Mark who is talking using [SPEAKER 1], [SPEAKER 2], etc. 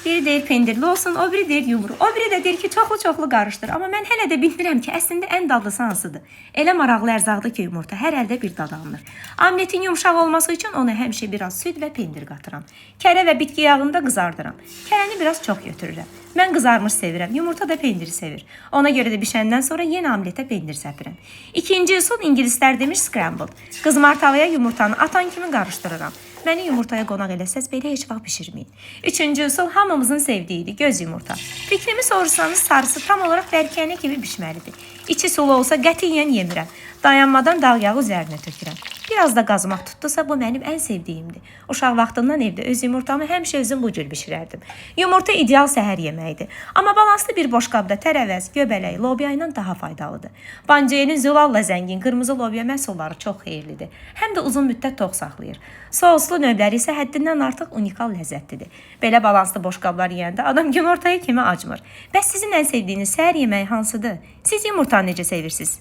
[SPEAKER 1] Biri deyir pendirli olsun, o biri deyir yumru. O biri də deyir ki, çoxlu-çoxlu qarışdır. Amma mən hələ də bilmirəm ki, əslində ən dadlısı hansıdır. Elə maraqlı ərzaqdır ki, yumurta hər əldə bir dad alınır. Omletin yumşaq olması üçün ona həmişə biraz süd və pendir qatıram. Kərə və bitki yağını da qızardıram. Kərəni biraz çox götürürəm. Mən qızarmış sevirəm, yumurta da pendiri sevir. Ona görə də bişəndən sonra yenə omletə pendir səpirəm. İkinci üsul ingilislər demiş scrambled. Qızmar tavaya yumurtanı atan kimi qarışdırıram. Məni yumurtaya qonaq eləsəz belə heç vaxt bişirməyin. Üçüncü üsul hamımızın sevdiyidir, göz yumurta. Fikrimi sorursanız sarısı tam olaraq bərkiyənə kimi bişməlidir. İçi sulu olsa qətiyyən yemirəm. Dayanmadan dağ yağı üzərinə tökürəm. Biraz da qazmaq tutdusa bu mənim ən sevdiyimdir. Uşaq vaxtından evdə öz yumurtamı həmişə özüm bu cür bişirərdim. Yumurta ideal səhər yeməyidir. Amma balanslı bir boşqabda tərəvəz, göbələk, lobya ilə daha faydalıdır. Pancerin zülalla zəngin qırmızı lobya məhsulları çox xeyirlidir. Həm də uzun müddət tox saxlayır. Souslu növləri isə həddindən artıq unikal ləzzətlidir. Belə balanslı boşqablar yeyəndə adam günortaya kimi acmır. Bəs sizin ən sevdiyiniz səhər yeməyi hansıdır? Siz yumurtanı necə sevirsiniz?